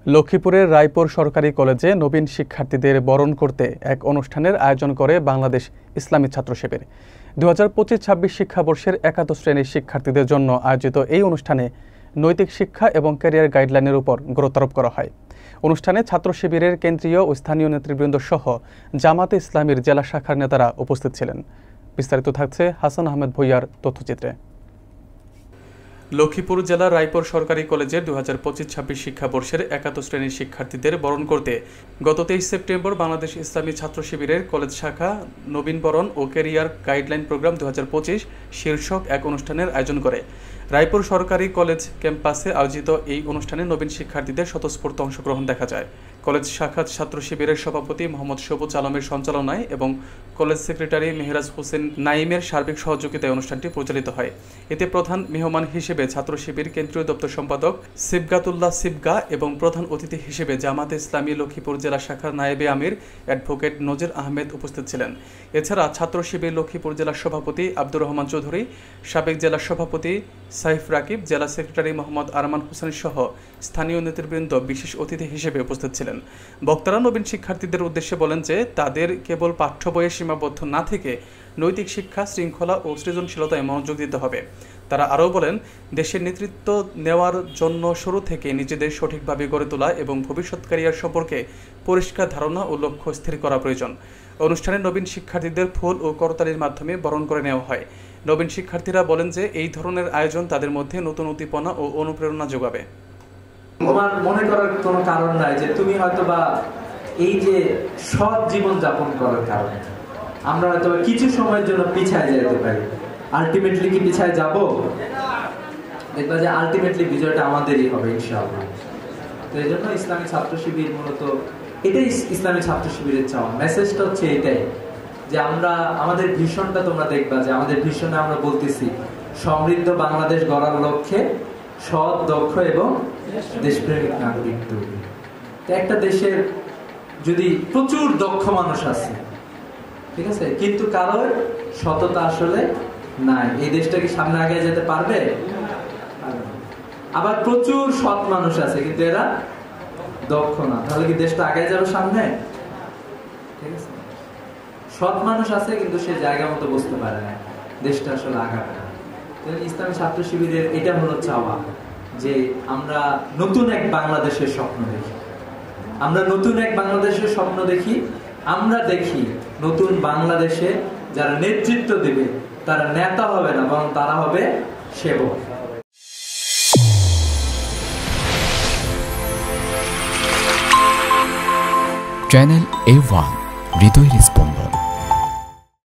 লক্ষ্মীপুরের রায়পুর সরকারি কলেজে নবীন শিক্ষার্থীদের বরণ করতে এক অনুষ্ঠানের আয়োজন করে বাংলাদেশ ইসলামী ছাত্র শিবির। 2025-26 শিক্ষাবর্ষের একাদশ শ্রেণীর শিক্ষার্থীদের জন্য আয়োজিত এই অনুষ্ঠানে নৈতিক শিক্ষা এবং ক্যারিয়ার গাইডলাইনের উপর গুরুত্বারোপ করা হয়। অনুষ্ঠানে ছাত্র শিবিরের কেন্দ্রীয় ও স্থানীয় নেতৃবৃন্দ সহ জামাতে ইসলামীর জেলা শাখার নেতারা উপস্থিত ছিলেন। বিস্তারিত থাকছে হাসান আহমেদ ভুইয়ার তথ্যচিত্রে। লক্ষ্মীপুর জেলার রায়পুর সরকারি কলেজের 2025-26 শিক্ষাবর্ষের একাদশ শ্রেণীর শিক্ষার্থীদের বরণ করতে গত 23 সেপ্টেম্বর বাংলাদেশ ইসলামী ছাত্র শিবিরের কলেজ শাখা নবীন বরণ ও ক্যারিয়ার গাইডলাইন প্রোগ্রাম 2025 শীর্ষক এক অনুষ্ঠানের আয়োজন করে। রায়পুর সরকারি কলেজ ক্যাম্পাসে আয়োজিত এই অনুষ্ঠানে নবীন শিক্ষার্থীদের স্বতঃস্ফূর্ত অংশগ্রহণ দেখা যায়। কলেজ শাখা ছাত্র শিবিরের সভাপতি মোহাম্মদ সবুজ আলমের সঞ্চালনায় এবং কলেজ সেক্রেটারি মেহরাজ হোসেন নাইমের সার্বিক সহযোগিতায় অনুষ্ঠানটি পরিচালিত হয়। এতে প্রধান মেহমান হিসেবে ছাত্র শিবির কেন্দ্রীয় দপ্তর সম্পাদক সিবগাতুল্লাহ সিবগা এবং প্রধান অতিথি হিসেবে জামাতে ইসলামী লক্ষ্মীপুর জেলা শাখার নায়েবে আমির অ্যাডভোকেট নজির আহমেদ উপস্থিত ছিলেন। এছাড়া ছাত্র শিবির লক্ষ্মীপুর জেলার সভাপতি আব্দুর রহমান চৌধুরী, সাবেক জেলা সভাপতি সাইফ রাকিব, জেলা সেক্রেটারি মোহাম্মদ আরমান হোসেন সহ স্থানীয় নেতৃবৃন্দ বিশেষ অতিথি হিসেবে উপস্থিত ছিলেন। বক্তারা নবীন শিক্ষার্থীদের উদ্দেশ্যে বলেন যে তাদের কেবল পাঠ্য বইয়ে সীমাবদ্ধ না থেকে নৈতিক শিক্ষা, শৃঙ্খলা ও সৃজনশীলতায় মনোযোগ দিতে হবে। তারা আরও বলেন, দেশের নেতৃত্ব নেওয়ার জন্য শুরু থেকে নিজেদের সঠিকভাবে গড়ে তোলা এবং ভবিষ্যৎ ক্যারিয়ার সম্পর্কে পরিষ্কার ধারণা ও লক্ষ্য স্থির করা প্রয়োজন। অনুষ্ঠানে নবীন শিক্ষার্থীদের ফুল ও করতালির মাধ্যমে বরণ করে নেওয়া হয়। নবীন শিক্ষার্থীরা বলেন যে এই ধরনের আয়োজন তাদের মধ্যে নতুন উদ্দীপনা ও অনুপ্রেরণা যোগাবে। তোমার মনে করার কোনো কারণ নাই যে তুমি হয়তো বা এই যে সৎ জীবন যাপন করার কারণে আমরা হয়তো কিছু সময়ের জন্য পিছায় যেতে পারি। আলটিমেটলি কি পিছায় যাব? দেখবা যে আলটিমেটলি বিজয়টা আমাদেরই হবে ইনশাআল্লাহ। তো এই জন্য ইসলামী ছাত্র শিবির মূলত এটাই ইসলামী ছাত্র শিবিরের চাওয়া। মেসেজটা হচ্ছে এটাই যে আমরা আমাদের ভিশনটা তোমরা দেখবা যে আমাদের ভিশনে আমরা বলতেছি সমৃদ্ধ বাংলাদেশ গড়ার লক্ষ্যে সৎ, দক্ষ এবং দেশপ্রেমিক নাগরিক তৈরি। একটা দেশের যদি প্রচুর দক্ষ মানুষ আছে, ঠিক আছে, কিন্তু কারোর সততা আসলে নাই, এই দেশটা কি সামনে আগে যেতে পারবে? আবার প্রচুর সৎ মানুষ আছে কিন্তু এরা দক্ষ না, তাহলে কি দেশটা আগে যাবে সামনে? ঠিক আছে, সৎ মানুষ আছে কিন্তু সে জায়গা মতো বসতে পারে না, দেশটা আসলে আগাবে না। ইসলামী ছাত্র শিবিরের এটা হলো চাওয়া যে আমরা নতুন এক বাংলাদেশের স্বপ্ন দেখি। আমরা নতুন এক বাংলাদেশের স্বপ্ন দেখি। আমরা দেখি নতুন বাংলাদেশে যারা নেতৃত্ব দেবে তারা নেতা হবে না, বরং তারা হবে সেবক। চ্যানেল A1 হৃদয়ের স্পন্দন।